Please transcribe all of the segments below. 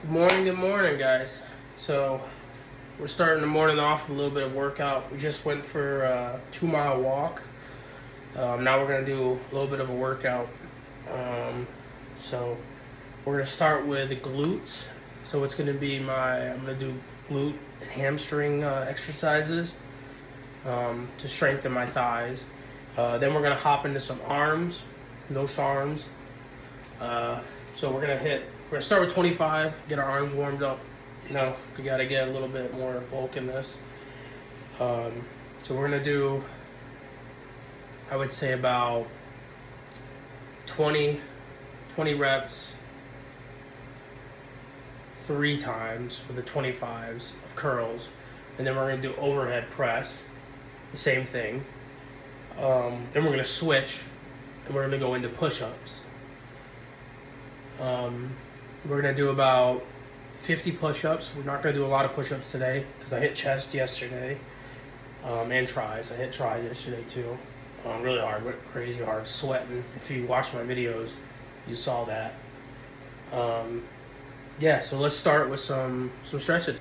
Good morning, guys. So we're starting the morning off with a little bit of workout. We just went for a 2 mile walk. Now we're gonna do a little bit of a workout. So we're gonna start with the glutes. So it's gonna be I'm gonna do glute and hamstring exercises to strengthen my thighs. Then we're gonna hop into some arms, those arms. So we're gonna start with 25, get our arms warmed up. You know, we gotta get a little bit more bulk in this. So we're gonna do, I would say about 20 reps 3 times with the 25s of curls. And then we're gonna do overhead press, the same thing. Then we're gonna switch and we're gonna go into push-ups. We're going to do about 50 push-ups. We're not going to do a lot of push-ups today because I hit chest yesterday and tries. I hit tries yesterday too. Really hard, crazy hard, sweating. If you watched my videos, you saw that. Yeah, so let's start with some stretches.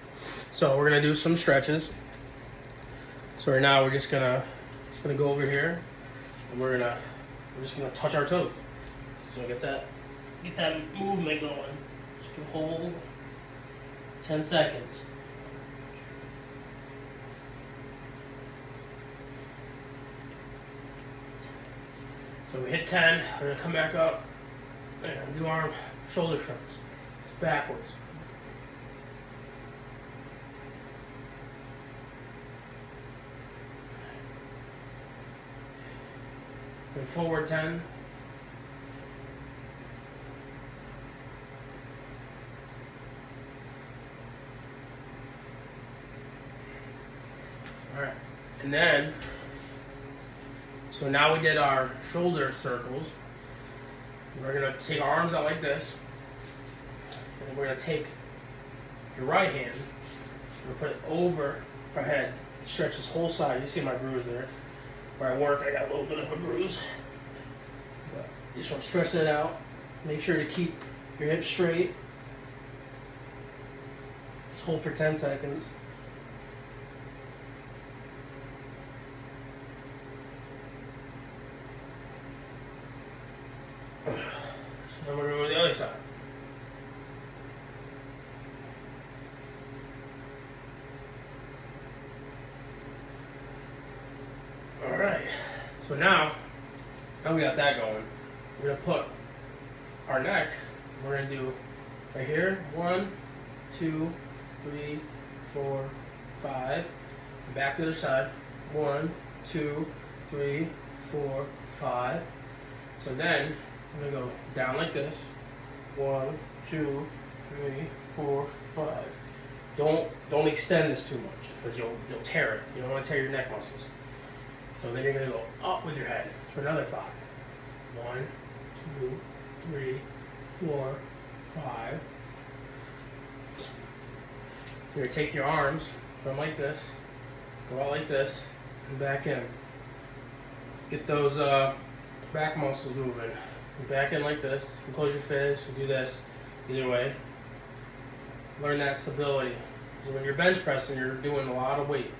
So we're going to do some stretches. So right now we're just gonna go over here and we're just gonna touch our toes. So get that movement going. Just can hold 10 seconds. So we hit 10, we're gonna come back up and do our shoulder shrugs. It's backwards. And forward 10. Alright, and then, so now we did our shoulder circles. We're going to take our arms out like this, and then we're going to take your right hand, we're going to put it over our head, stretch this whole side. You see my bruise there. Where I work, I got a little bit of a bruise. But you just want to stretch that out. Make sure to keep your hips straight. Just hold for 10 seconds. So then we're going to go to the other side. Alright, so now we got that going. We're going to put our neck, we're going to do right here, 1, 2, 3, 4, 5, and back to the other side, 1, 2, 3, 4, 5. So then I'm going to go down like this, 1, 2, 3, 4, 5. Don't extend this too much because you'll tear it. You don't want to tear your neck muscles. So then you're going to go up with your head for another 5. 1, 2, 3, 4, 5. You're going to take your arms from like this, go out like this, and back in. Get those back muscles moving. Back in like this. You close your fist. You do this. Either way. Learn that stability. So when you're bench pressing, you're doing a lot of weight.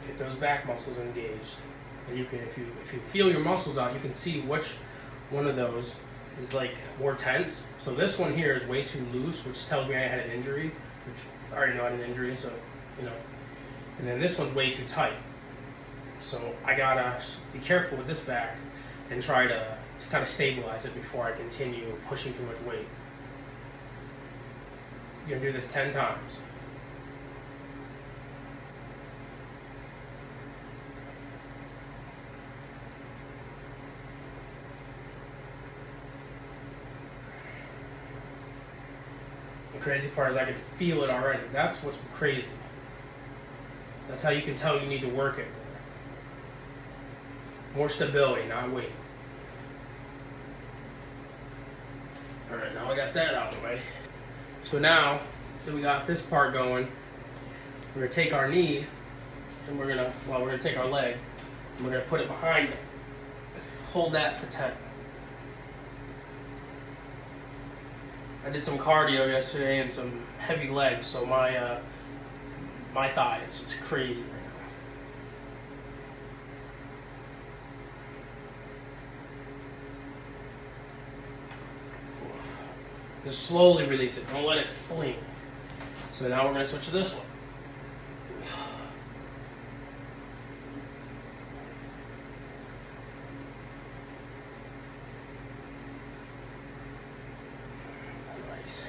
Get those back muscles engaged, and you can, if you feel your muscles out, you can see which one of those is like more tense. So this one here is way too loose, which tells me I had an injury, which I already know I had an injury, so you know. And then this one's way too tight. So I gotta be careful with this back and try to kind of stabilize it before I continue pushing too much weight. You're gonna do this 10 times. The crazy part is I can feel it already. That's what's crazy. That's how you can tell you need to work it more. More stability, not weight. Alright, now I got that out of the way. So now that we got this part going, we're going to take our knee and we're going to take our leg and we're going to put it behind us. Hold that for 10. I did some cardio yesterday and some heavy legs, so my thigh is just crazy right now. Just slowly release it. Don't let it fling. So now we're going to switch to this one. Nice.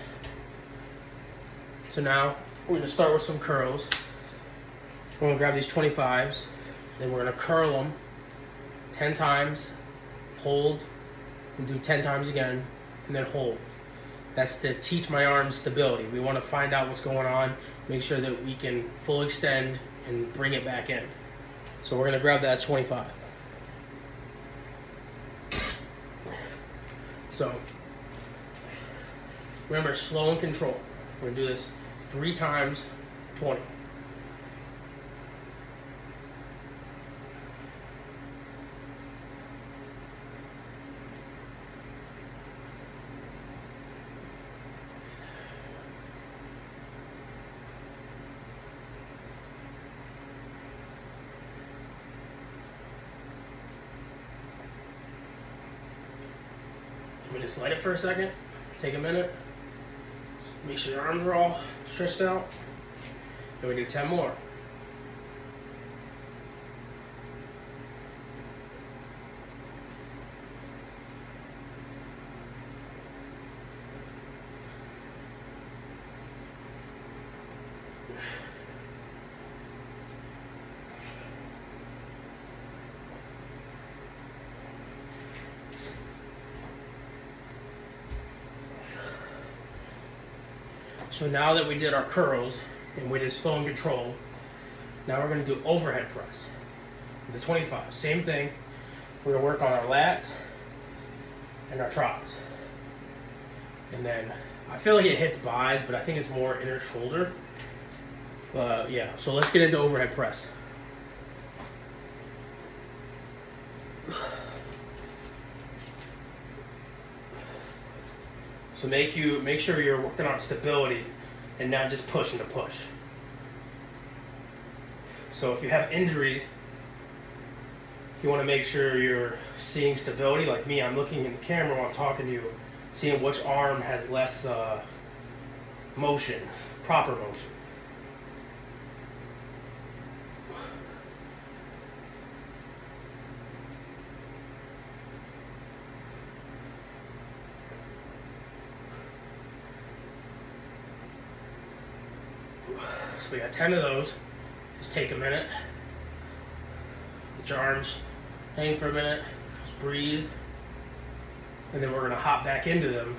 So now we're going to start with some curls. We're going to grab these 25s, then we're going to curl them 10 times, hold, and do 10 times again, and then hold. That's to teach my arms stability. We want to find out what's going on, make sure that we can full extend and bring it back in. So we're going to grab that 25. So remember, slow and control. We're going to do this 3 times 20. We just let it for a second, take a minute, make sure your arms are all stretched out, and we do 10 more. So now that we did our curls and we did slow and control, now we're going to do overhead press with the 25. Same thing. We're going to work on our lats and our tries. And then I feel like it hits buys, but I think it's more inner shoulder. Yeah, so let's get into overhead press. So make sure you're working on stability and not just pushing to push. So if you have injuries, you want to make sure you're seeing stability. Like me, I'm looking in the camera while I'm talking to you, seeing which arm has less motion, proper motion. So we got 10 of those. Just take a minute. Get your arms hang for a minute. Just breathe. And then we're going to hop back into them.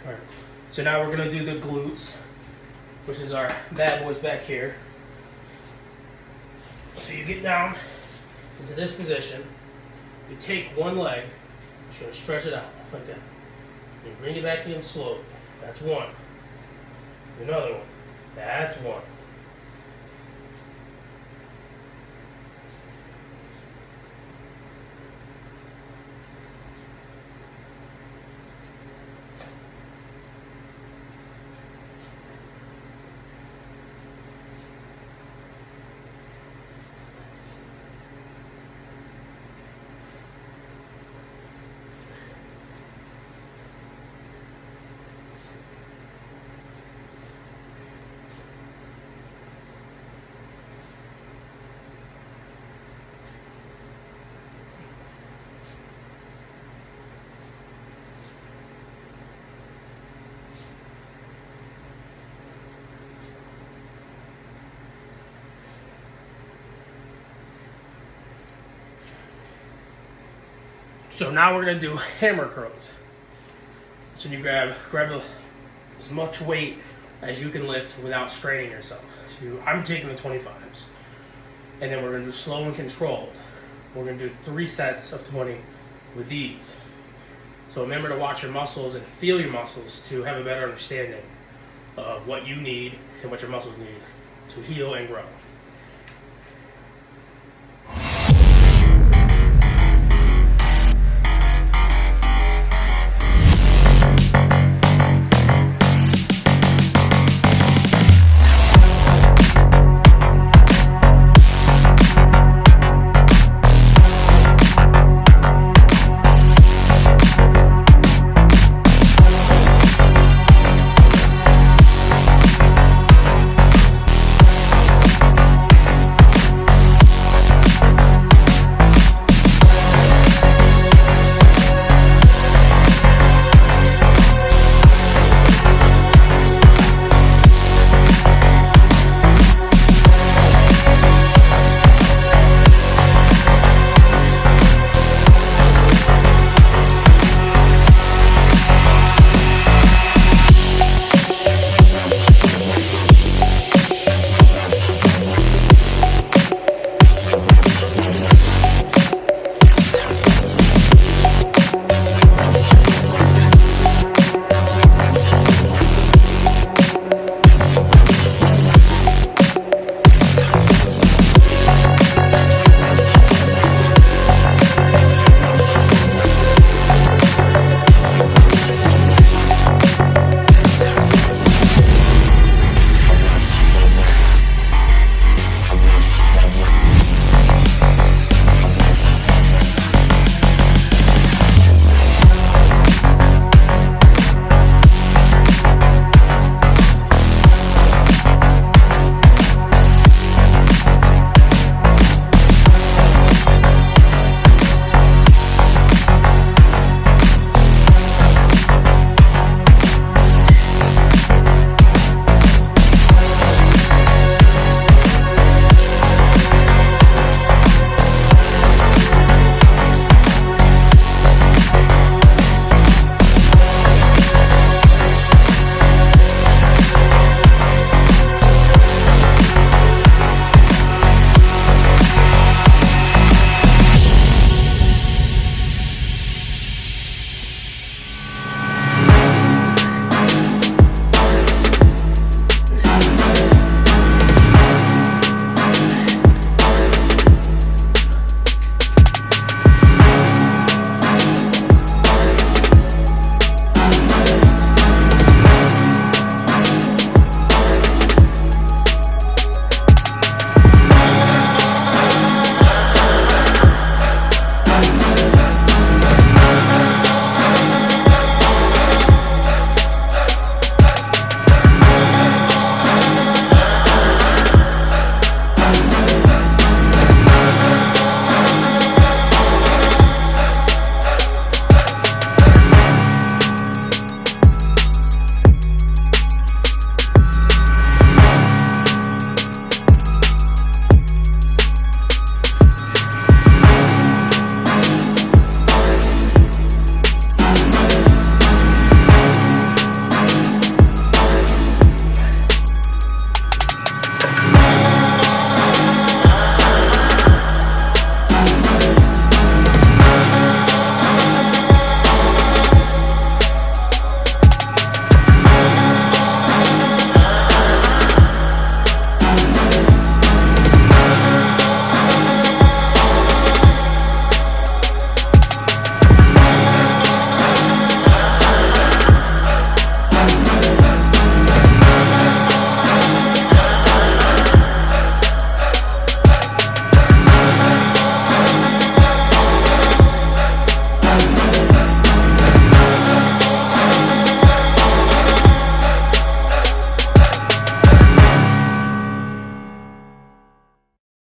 Alright. So now we're going to do the glutes, which is our bad boys back here. So you get down into this position, you take one leg, you're going to stretch it out like that. You bring it back in slowly. That's one. Another one. That's one. So now we're going to do hammer curls. So you grab as much weight as you can lift without straining yourself. So I'm taking the 25s. And then we're going to do slow and controlled. We're going to do 3 sets of 20 with these. So remember to watch your muscles and feel your muscles to have a better understanding of what you need and what your muscles need to heal and grow.